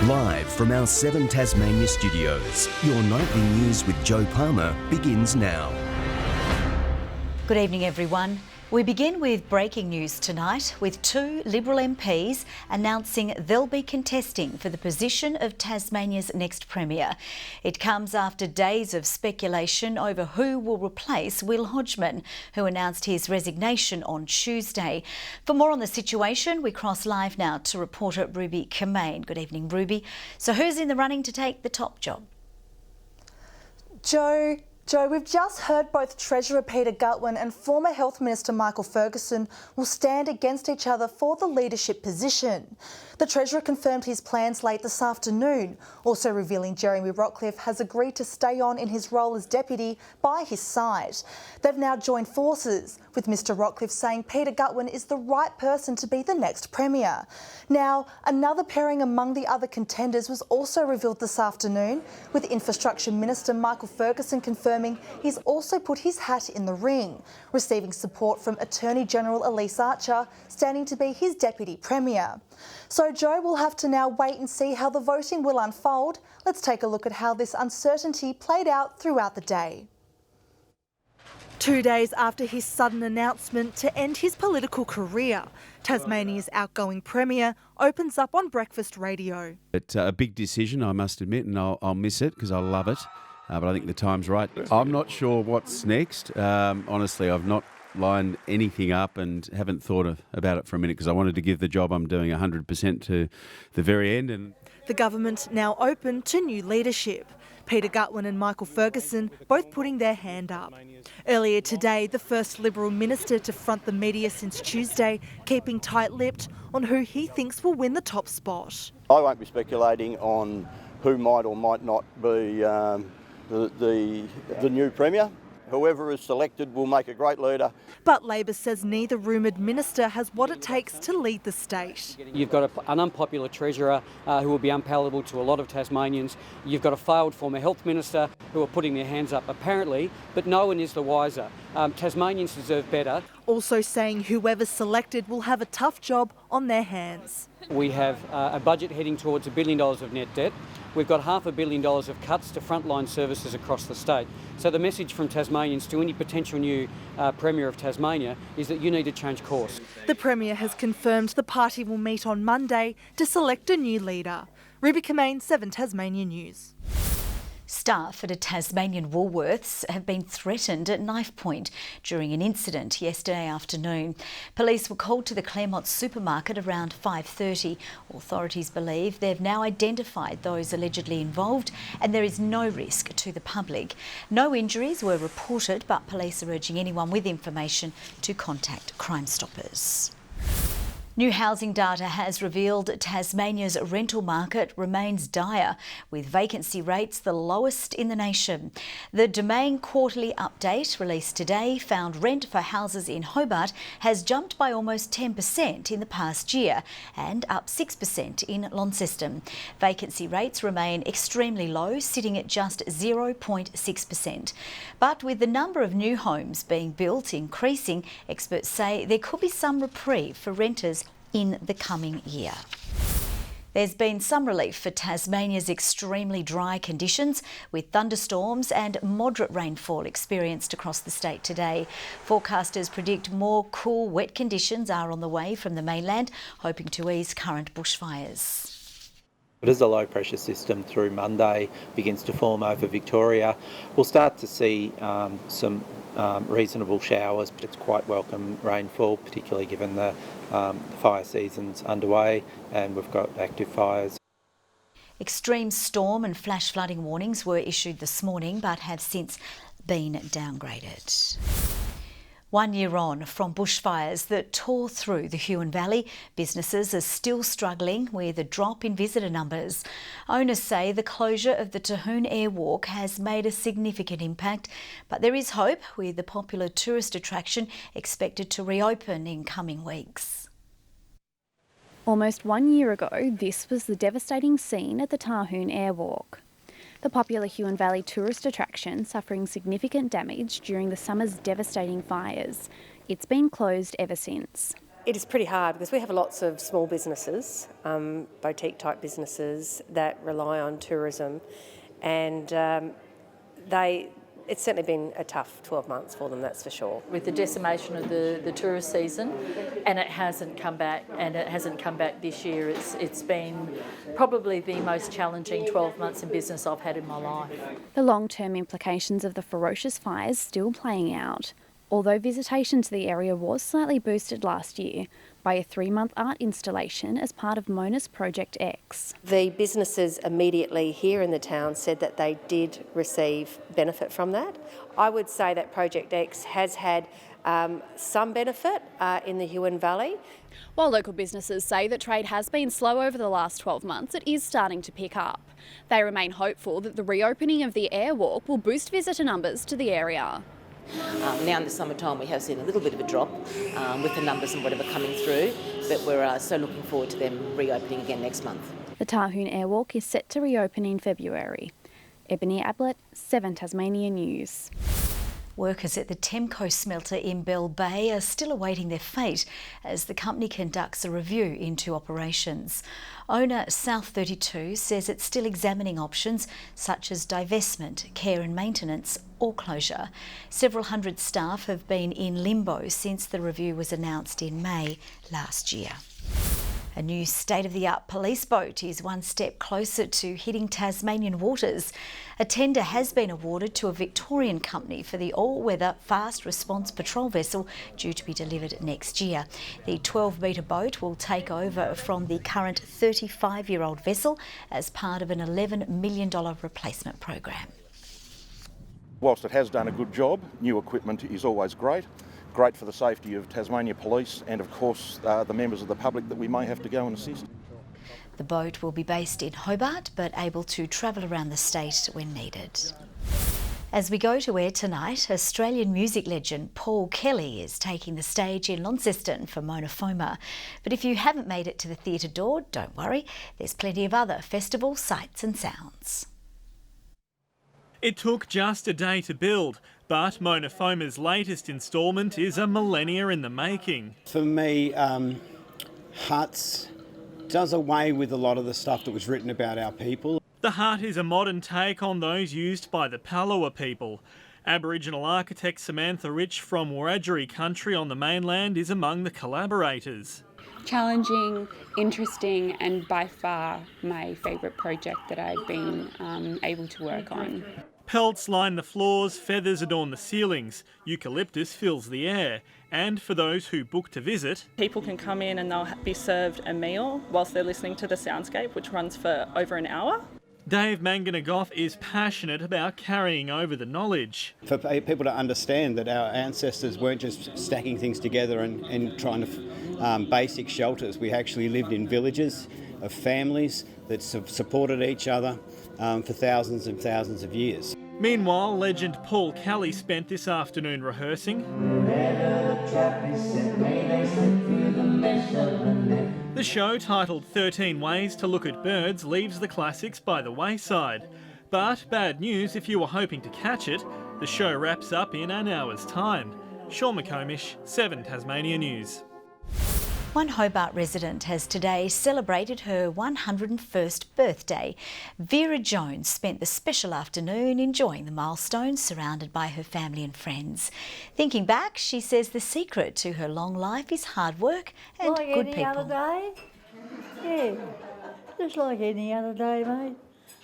Live from our 7 Tasmania studios, your nightly news with Joe Palmer begins now. Good evening, everyone. We begin with breaking news tonight, with 2 Liberal MPs announcing they'll be contesting for the position of Tasmania's next Premier. It comes after days of speculation over who will replace Will Hodgman, who announced his resignation on Tuesday. For more on the situation, we cross live now to reporter Ruby Kemain. Good evening, Ruby. So who's in the running to take the top job? Joe, we've just heard both Treasurer Peter Gutwein and former Health Minister Michael Ferguson will stand against each other for the leadership position. The Treasurer confirmed his plans late this afternoon, also revealing Jeremy Rockliff has agreed to stay on in his role as Deputy by his side. They've now joined forces, with Mr Rockliff saying Peter Gutwein is the right person to be the next Premier. Now, another pairing among the other contenders was also revealed this afternoon, with Infrastructure Minister Michael Ferguson confirming he's also put his hat in the ring, receiving support from Attorney General Elise Archer, standing to be his Deputy Premier. So Joe will have to now wait and see how the voting will unfold. Let's take a look at how this uncertainty played out throughout the day. 2 days after his sudden announcement to end his political career, Tasmania's outgoing Premier opens up on breakfast radio. It's a big decision, I must admit, and I'll miss it because I love it. But I think the time's right. I'm not sure what's next. Honestly, I've not lined anything up and haven't thought about it for a minute because I wanted to give the job I'm doing 100% to the very end. And the government now open to new leadership. Peter Gutwein and Michael Ferguson both putting their hand up. Earlier today, the first Liberal minister to front the media since Tuesday, keeping tight-lipped on who he thinks will win the top spot. I won't be speculating on who might or might not be the new Premier. Whoever is selected will make a great leader. But Labor says neither rumoured minister has what it takes to lead the state. You've got an unpopular Treasurer who will be unpalatable to a lot of Tasmanians. You've got a failed former Health Minister who are putting their hands up apparently, but no one is the wiser. Tasmanians deserve better. Also saying whoever's selected will have a tough job on their hands. We have a budget heading towards $1 billion of net debt. We've got $500 million of cuts to frontline services across the state. So the message from Tasmanians to any potential new Premier of Tasmania is that you need to change course. The Premier has confirmed the party will meet on Monday to select a new leader. Ruby Kemain, 7 Tasmania News. Staff at a Tasmanian Woolworths have been threatened at knife point during an incident yesterday afternoon. Police were called to the Claremont supermarket around 5:30. Authorities believe they've now identified those allegedly involved and there is no risk to the public. No injuries were reported, but police are urging anyone with information to contact Crime Stoppers. New housing data has revealed Tasmania's rental market remains dire, with vacancy rates the lowest in the nation. The Domain quarterly update released today found rent for houses in Hobart has jumped by almost 10% in the past year and up 6% in Launceston. Vacancy rates remain extremely low, sitting at just 0.6%. But with the number of new homes being built increasing, experts say there could be some reprieve for renters in the coming year. There's been some relief for Tasmania's extremely dry conditions, with thunderstorms and moderate rainfall experienced across the state today. Forecasters predict more cool, wet conditions are on the way from the mainland, hoping to ease current bushfires. But as the low pressure system through Monday begins to form over Victoria, we'll start to see some reasonable showers, but it's quite welcome rainfall, particularly given the fire season's underway and we've got active fires. Extreme storm and flash flooding warnings were issued this morning but have since been downgraded. 1 year on from bushfires that tore through the Huon Valley, businesses are still struggling with a drop in visitor numbers. Owners say the closure of the Terhune Airwalk has made a significant impact, but there is hope, with the popular tourist attraction expected to reopen in coming weeks. Almost 1 year ago, this was the devastating scene at the Terhune Airwalk. The popular Huon Valley tourist attraction suffering significant damage during the summer's devastating fires. It's been closed ever since. It is pretty hard because we have lots of small businesses, boutique type businesses that rely on tourism, and it's certainly been a tough 12 months for them, that's for sure. With the decimation of the tourist season, and it hasn't come back, this year. It's been probably the most challenging 12 months in business I've had in my life. The long-term implications of the ferocious fires still playing out, although visitation to the area was slightly boosted last year by a 3-month art installation as part of Mona's Project X. The businesses immediately here in the town said that they did receive benefit from that. I would say that Project X has had some benefit in the Huon Valley. While local businesses say that trade has been slow over the last 12 months, it is starting to pick up. They remain hopeful that the reopening of the airwalk will boost visitor numbers to the area. Now in the summertime we have seen a little bit of a drop with the numbers and whatever coming through, but we're so looking forward to them reopening again next month. The Tarhoon Airwalk is set to reopen in February. Ebony Ablett, 7 Tasmania News. Workers at the Temco Smelter in Bell Bay are still awaiting their fate as the company conducts a review into operations. Owner South 32 says it's still examining options such as divestment, care and maintenance or closure. Several hundred staff have been in limbo since the review was announced in May last year. A new state-of-the-art police boat is one step closer to hitting Tasmanian waters. A tender has been awarded to a Victorian company for the all-weather fast response patrol vessel due to be delivered next year. The 12-metre boat will take over from the current 35-year-old vessel as part of an $11 million replacement program. Whilst it has done a good job, new equipment is always great. Great for the safety of Tasmania Police and of course the members of the public that we may have to go and assist. The boat will be based in Hobart but able to travel around the state when needed. As we go to air tonight, Australian music legend Paul Kelly is taking the stage in Launceston for Mona Foma. But if you haven't made it to the theatre door, don't worry, there's plenty of other festival sights and sounds. It took just a day to build, but Mona Foma's latest instalment is a millennia in the making. For me, Huts does away with a lot of the stuff that was written about our people. The hut is a modern take on those used by the Palawa people. Aboriginal architect Samantha Rich from Wiradjuri country on the mainland is among the collaborators. Challenging, interesting and by far my favourite project that I've been able to work on. Pelts line the floors, feathers adorn the ceilings, eucalyptus fills the air, and for those who book to visit, people can come in and they'll be served a meal whilst they're listening to the soundscape, which runs for over an hour. Dave Manganagoff is passionate about carrying over the knowledge. For people to understand that our ancestors weren't just stacking things together and trying to basic shelters. We actually lived in villages of families that supported each other for thousands and thousands of years. Meanwhile, legend Paul Kelly spent this afternoon rehearsing. The show, titled 13 Ways to Look at Birds, leaves the classics by the wayside. But bad news if you were hoping to catch it, the show wraps up in an hour's time. Sean McComish, 7 Tasmania News. One Hobart resident has today celebrated her 101st birthday. Vera Jones spent the special afternoon enjoying the milestone surrounded by her family and friends. Thinking back, she says the secret to her long life is hard work and like good any people. other day? Yeah, just like any other day, mate.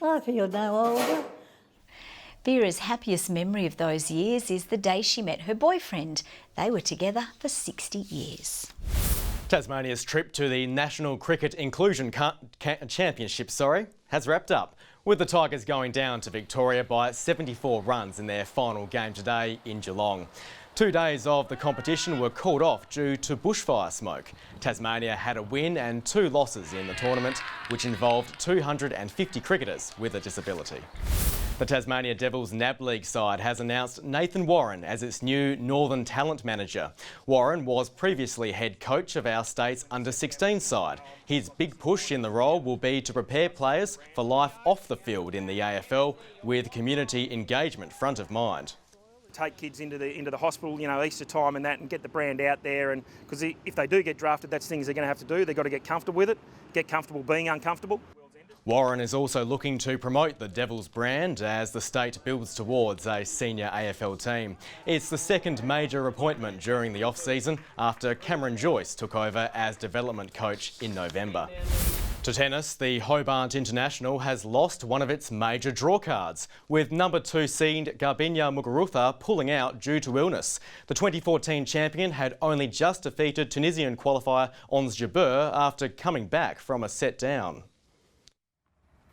I feel no older. Vera's happiest memory of those years is the day she met her boyfriend. They were together for 60 years. Tasmania's trip to the National Cricket Inclusion Championship has wrapped up, with the Tigers going down to Victoria by 74 runs in their final game today in Geelong. 2 days of the competition were called off due to bushfire smoke. Tasmania had a win and 2 losses in the tournament, which involved 250 cricketers with a disability. The Tasmania Devils NAB League side has announced Nathan Warren as its new Northern Talent Manager. Warren was previously head coach of our state's under-16 side. His big push in the role will be to prepare players for life off the field in the AFL with community engagement front of mind. take kids into the hospital, you know, Easter time and that, and get the brand out there. And because if they do get drafted, that's things they're going to have to do. They've got to get comfortable with it, get comfortable being uncomfortable. Warren is also looking to promote the Devils brand as the state builds towards a senior AFL team. It's the second major appointment during the off-season after Cameron Joyce took over as development coach in November. To tennis, the Hobart International has lost one of its major draw cards, with number 2 seed Garbiñe Muguruza pulling out due to illness. The 2014 champion had only just defeated Tunisian qualifier Ons Jabeur after coming back from a set down.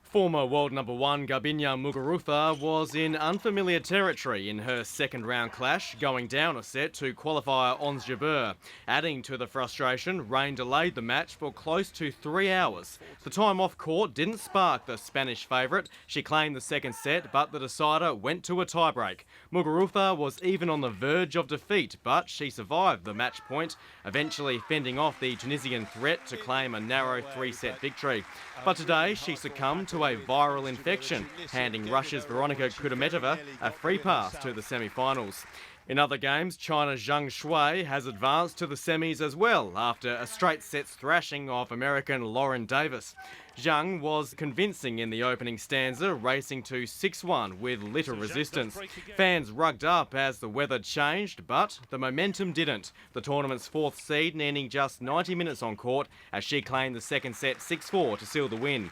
Former world number 1 Garbiñe Muguruza was in unfamiliar territory in her second round clash, going down a set to qualifier Ons Jabeur. Adding to the frustration, rain delayed the match for close to 3 hours. The time off court didn't spark the Spanish favourite. She claimed the second set, but the decider went to a tiebreak. Muguruza was even on the verge of defeat, but she survived the match point, eventually fending off the Tunisian threat to claim a narrow 3-set victory. But today she succumbed to a viral infection, handing Russia's Veronika Kudermetova a free pass to the semi-finals. In other games, China's Zhang Shui has advanced to the semis as well after a straight sets thrashing of American Lauren Davis. Zhang was convincing in the opening stanza, racing to 6-1 with little resistance. Fans rugged up as the weather changed, but the momentum didn't. The tournament's 4th seed needing just 90 minutes on court as she claimed the second set 6-4 to seal the win.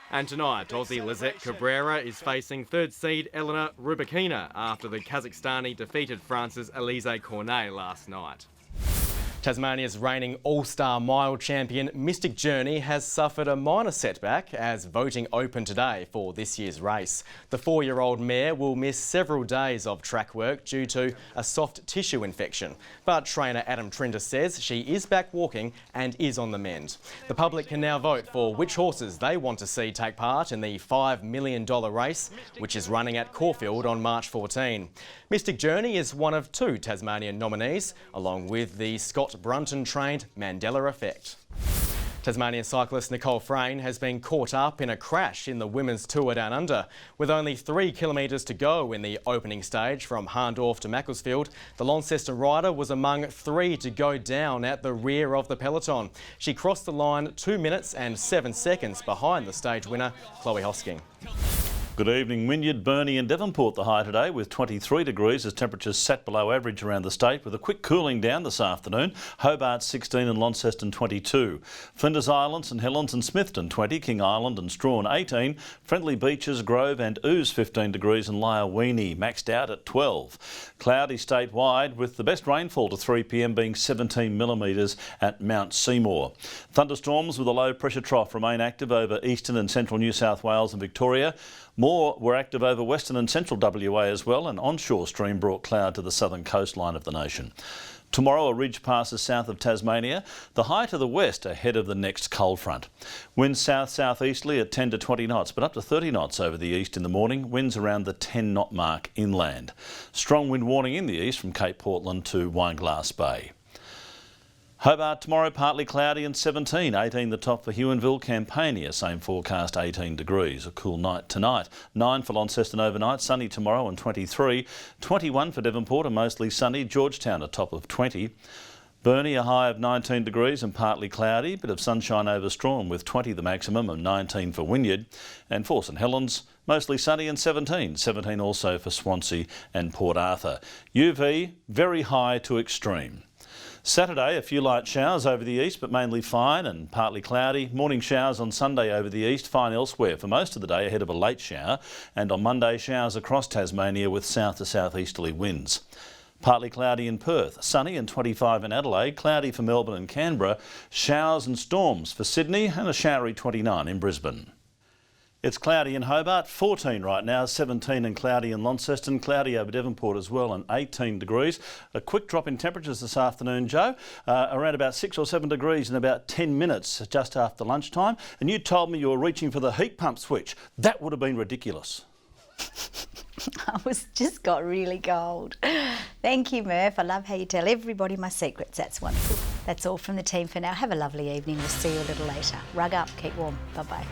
And tonight, Aussie Lizette Cabrera is facing 3rd seed Elena Rybakina after the Kazakhstani defeated France's Elise Cornet last night. Tasmania's reigning All-Star Mile champion Mystic Journey has suffered a minor setback as voting opened today for this year's race. The 4-year-old mare will miss several days of track work due to a soft tissue infection. But trainer Adam Trinder says she is back walking and is on the mend. The public can now vote for which horses they want to see take part in the $5 million race, which is running at Caulfield on March 14. Mystic Journey is one of 2 Tasmanian nominees, along with the Scott Brunton-trained Mandela Effect. Tasmanian cyclist Nicole Frayne has been caught up in a crash in the Women's Tour Down Under. With only 3 kilometres to go in the opening stage from Hahndorf to Macclesfield, the Launceston rider was among 3 to go down at the rear of the peloton. She crossed the line 2 minutes and 7 seconds behind the stage winner, Chloe Hosking. Good evening. Wynyard, Burnie and Devonport the high today with 23 degrees as temperatures sat below average around the state with a quick cooling down this afternoon. Hobart 16 and Launceston 22. Flinders Island, St Helens and Smithton 20. King Island and Strahan 18. Friendly Beaches, Grove and Ouse 15 degrees and Lyoweeney maxed out at 12. Cloudy statewide with the best rainfall to 3 p.m. being 17 millimetres at Mount Seymour. Thunderstorms with a low pressure trough remain active over eastern and central New South Wales and Victoria. More were active over western and central WA as well. An onshore stream brought cloud to the southern coastline of the nation. Tomorrow a ridge passes south of Tasmania, the high to the west ahead of the next cold front. Winds south-southeasterly at 10 to 20 knots, but up to 30 knots over the east in the morning. Winds around the 10 knot mark inland. Strong wind warning in the east from Cape Portland to Wineglass Bay. Hobart tomorrow partly cloudy and 17, 18 the top for Huonville. Campania same forecast 18 degrees. A cool night tonight. 9 for Launceston overnight, sunny tomorrow and 23. 21 for Devonport and mostly sunny. Georgetown a top of 20. Burnie a high of 19 degrees and partly cloudy, bit of sunshine over Strahan with 20 the maximum and 19 for Wynyard. And for St Helens mostly sunny and 17. 17 also for Swansea and Port Arthur. UV very high to extreme. Saturday, a few light showers over the east, but mainly fine and partly cloudy. Morning showers on Sunday over the east, fine elsewhere for most of the day ahead of a late shower. And on Monday, showers across Tasmania with south to southeasterly winds. Partly cloudy in Perth, sunny and 25 in Adelaide, cloudy for Melbourne and Canberra, showers and storms for Sydney and a showery 29 in Brisbane. It's cloudy in Hobart, 14 right now, 17 and cloudy in Launceston, cloudy over Devonport as well and 18 degrees. A quick drop in temperatures this afternoon, Joe, around about 6 or 7 degrees in about 10 minutes just after lunchtime. And you told me you were reaching for the heat pump switch. That would have been ridiculous. Just got really cold. Thank you, Murph. I love how you tell everybody my secrets. That's wonderful. That's all from the team for now. Have a lovely evening. We'll see you a little later. Rug up, keep warm. Bye-bye.